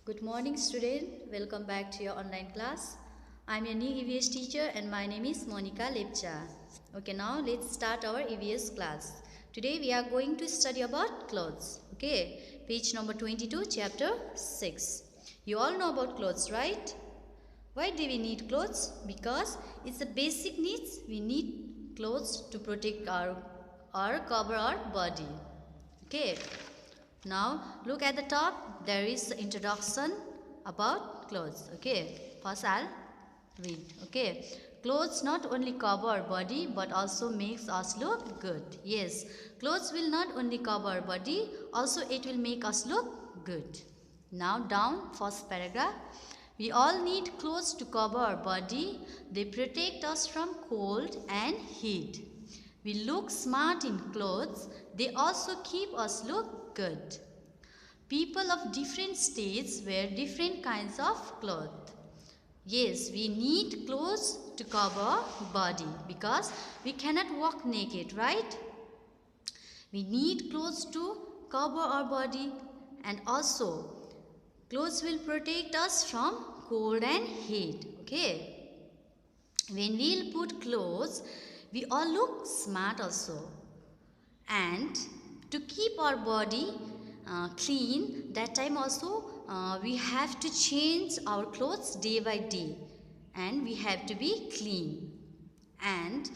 Good morning student, welcome back to your online class. I am your new EVS teacher and my name is Monica Lepcha. Okay, now let's start our EVS class. Today we are going to study about clothes. Okay, page number 22, chapter 6. You all know about clothes, right? Why do we need clothes? Because it's a basic needs. We need clothes to protect or cover our body. Okay. Now look at the top. There is the introduction about clothes. Okay. First I'll read. Okay. Clothes not only cover our body but also makes us look good. Yes. Clothes will not only cover our body, also it will make us look good. Now down first paragraph. We all need clothes to cover our body. They protect us from cold and heat. We look smart in clothes. They also keep us look good. People of different states wear different kinds of clothes. Yes, we need clothes to cover body because we cannot walk naked, right? We need clothes to cover our body, and also clothes will protect us from cold and heat. Okay. When we'll put clothes, we all look smart also. And to keep our body clean, that time also we have to change our clothes day by day, and we have to be clean. And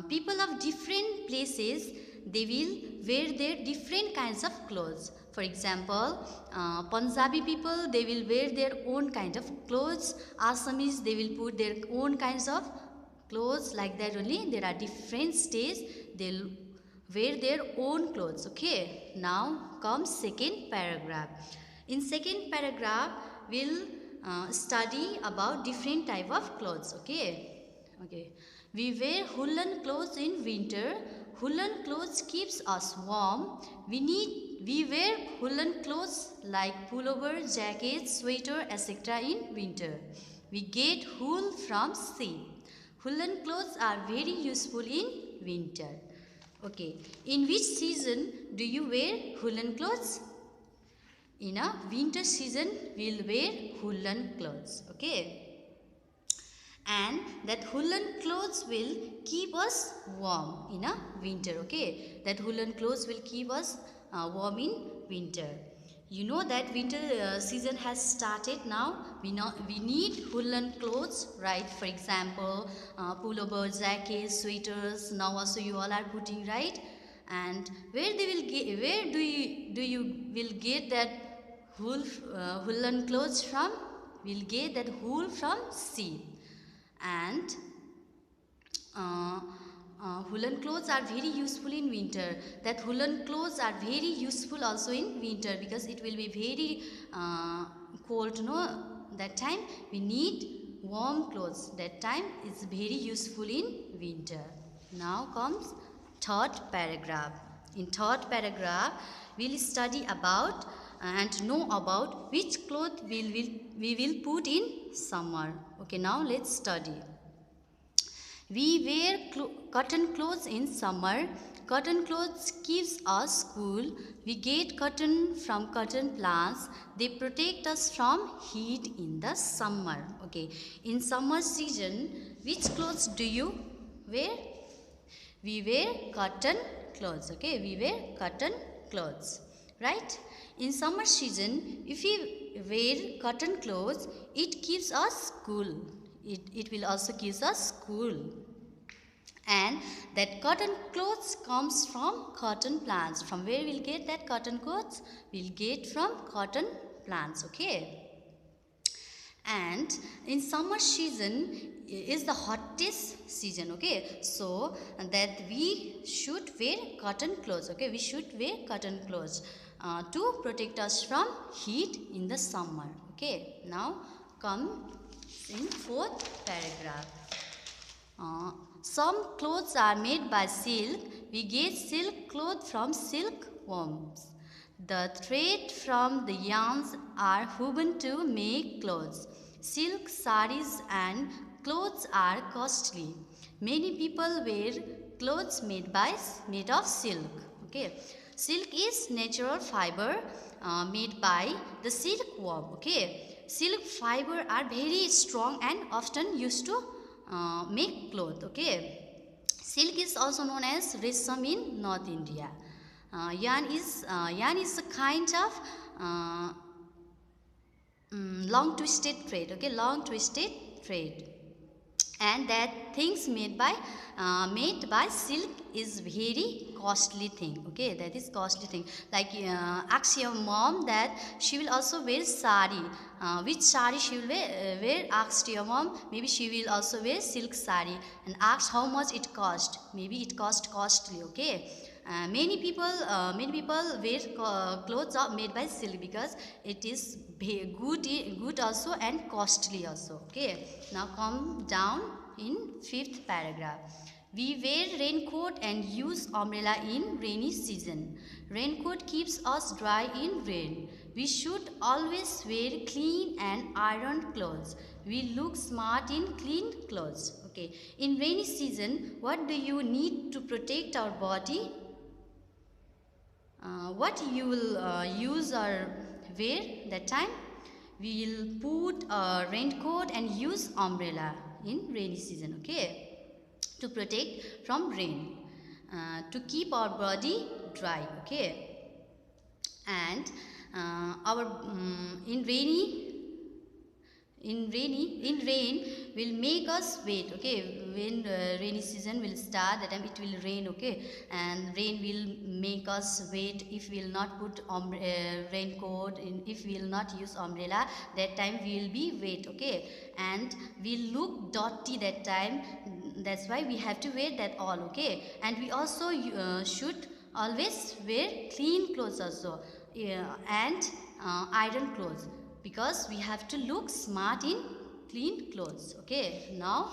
people of different places, they will wear their different kinds of clothes. For example, Punjabi people, they will wear their own kind of clothes. Assamese, they will put their own kinds of clothes. Like that only, there are different states, they'll wear their own clothes. Okay, now comes second paragraph. In second paragraph, we'll study about different type of clothes. Okay, we wear woolen clothes in winter. Woolen clothes keeps us warm. We wear woolen clothes like pullover, jackets, sweater, etc. in winter. We get wool from sheep. Woolen clothes are very useful in winter. Okay, in which season do you wear woolen clothes? In a winter season, we'll wear woolen clothes. Okay. And that woolen clothes will keep us warm in a winter. Okay, that woolen clothes will keep us warm in winter. You know that winter season has started now. We need woolen clothes, right? For example, pullover, jackets, sweaters. Now also you all are putting, right? And where do you will get that woolen clothes from? We'll get that wool from sheep. And woolen clothes are very useful in winter. That woolen clothes are very useful also in winter because it will be very cold. No, that time we need warm clothes. That time is very useful in winter. Now comes third paragraph. In third paragraph, we'll study about and know about which cloth we will put in summer. Okay, now let's study. We wear cotton clothes in summer. Cotton clothes keeps us cool. We get cotton from cotton plants. They protect us from heat in the summer. Okay, in summer season, which clothes do you wear? We wear cotton clothes. Okay, we wear cotton clothes, right? In summer season, if we wear cotton clothes, it keeps us cool. It will also keep us cool. And that cotton clothes comes from cotton plants. From where we'll get that cotton clothes? We'll get from cotton plants. Okay. And in summer season is the hottest season. Okay, so that we should wear cotton clothes. Okay, we should wear cotton clothes to protect us from heat in the summer. Okay, now come in fourth paragraph. Some clothes are made by silk. We get silk cloth from silkworms. The thread from the yarns are woven to make clothes. Silk saris and clothes are costly. Many people wear clothes made of silk. Okay, silk is natural fiber made by the silkworm. Okay, silk fiber are very strong and often used to make cloth. Okay, silk is also known as resham in North India. Yarn is a kind of long twisted thread. Okay, long twisted thread, and that things made by silk is very costly thing. Okay, that is costly thing. Like ask your mom that she will also wear sari. Which sari she will wear? Ask your mom. Maybe she will also wear silk sari, and ask how much it cost. Maybe it cost costly. Okay. Many people wear clothes are made by silk because it is good also and costly also. Okay, now come down in 5th paragraph. We wear raincoat and use umbrella in rainy season. Raincoat keeps us dry in rain. We should always wear clean and ironed clothes. We look smart in clean clothes. Okay, in rainy season, what do you need to protect our body? What you will use or wear that time? We will put a raincoat and use umbrella in rainy season. Okay, to protect from rain, to keep our body dry. Okay, and our in rain will make us wet. Okay, when rainy season will start, that time it will rain. Okay, and rain will make us wet if we will not put raincoat, if we will not use umbrella, that time we will be wet. Okay, and we look dirty that time. That's why we have to wear that all. Okay, and we also should always wear clean clothes also, and iron clothes, because we have to look smart in clean clothes. Okay, now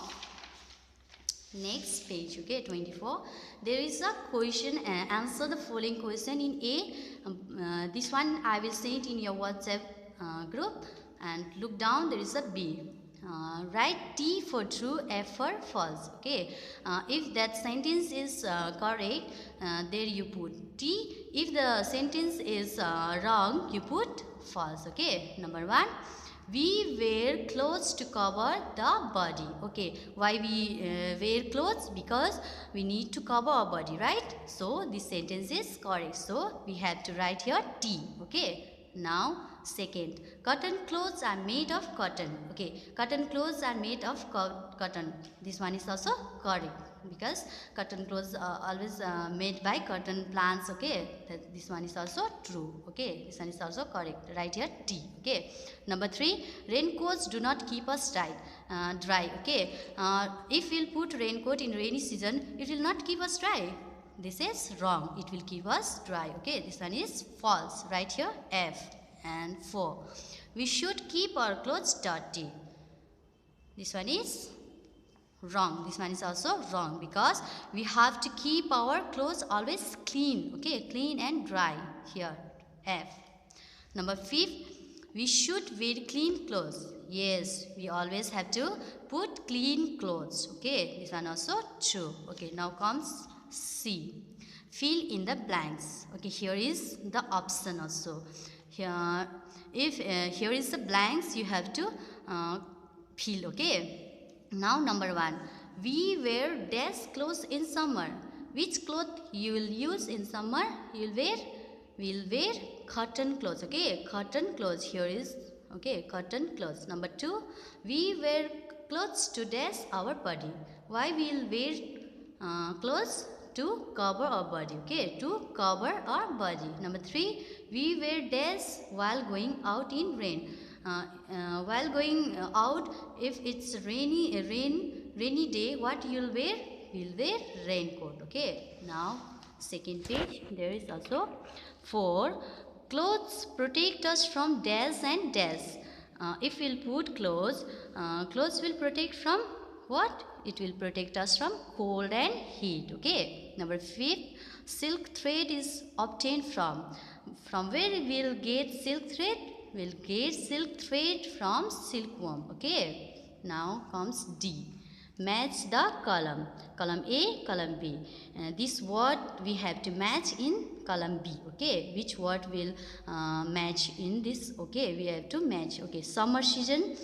next page. Okay, 24. There is a question. Answer the following question in A. This one I will send in your WhatsApp group. And look down, there is a B. Write T for true, F for false. Okay, if that sentence is correct, there you put T. If the sentence is wrong, you put false. Okay, number 1. We wear clothes to cover the body. Okay, why we wear clothes? Because we need to cover our body, right? So this sentence is correct. So we have to write here T. Okay, now second, cotton clothes are made of cotton. Okay, cotton clothes are made of cotton. This one is also correct, because cotton clothes are always made by cotton plants. Okay, this one is also true. Okay, this one is also correct. Right here T. Okay, number 3, raincoats do not keep us dry. Okay, if we'll put raincoat in rainy season, it will not keep us dry. This is wrong. It will keep us dry. Okay, this one is false. Right here F. And 4, we should keep our clothes dirty. This one is wrong. This one is also wrong, because we have to keep our clothes always clean. Okay, clean and dry. Here F. Number 5, we should wear clean clothes. Yes, we always have to put clean clothes. Okay, this one also true. Okay, now comes C. Fill in the blanks. Okay, here is the option also. Here, if here is the blanks, you have to fill. Okay, now number 1, we wear dash clothes in summer. Which cloth you will use in summer? You will wear cotton clothes. Okay, cotton clothes. Here is okay, cotton clothes. Number 2, we wear clothes to dash our body. Why we will wear clothes? To cover our body. Okay, to cover our body. Number 3, we wear dash while going out in rain. While going out, if it's rainy day, what you'll wear? You'll wear raincoat. Okay, now second page, there is also 4, clothes protect us from dash and dash. If we'll put clothes will protect from what? It will protect us from cold and heat. Okay, number 5, silk thread is obtained from where we'll get silk thread? We'll get silk thread from silkworm. Okay, now comes D. Match the column A, column B. This word we have to match in column B. Okay, which word will match in this? Okay, we have to match. Okay, summer season.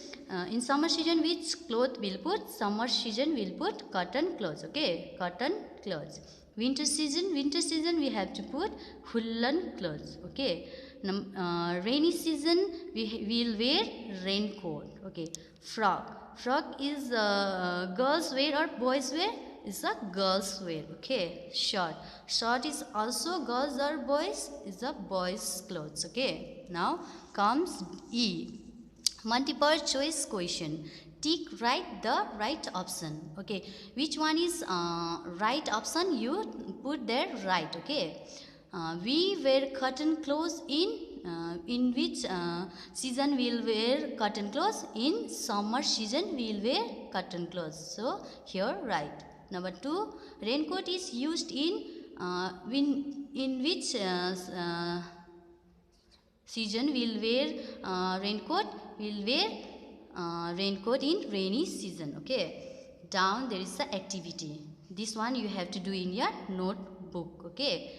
In summer season, which cloth will put? Summer season will put cotton clothes. Okay, cotton clothes. Winter season we have to put woolen clothes. Okay. Rainy season we will wear raincoat. Okay. Frock is girls wear or boys wear? Is a girls wear. Okay. Short is also girls or boys? Is a boys clothes. Okay. Now comes E. Multiple choice question. Tick right the right option. Okay, which one is right option? You put there right. Okay, we wear cotton clothes in which season we'll wear cotton clothes? In summer season we'll wear cotton clothes. So here right. Number 2, raincoat is used in which season we'll wear raincoat? We'll wear raincoat in rainy season. Okay. Down there is the activity. This one you have to do in your notebook. Okay.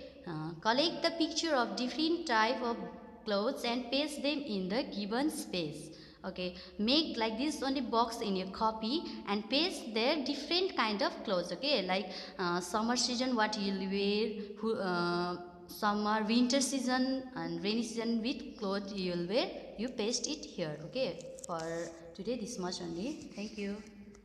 Collect the picture of different type of clothes and paste them in the given space. Okay. Make like this on the box in your copy and paste there different kind of clothes. Okay. Like summer season what you'll wear. Summer, winter season and rainy season with clothes you will wear, you paste it here. Okay, for today this much only. Thank you.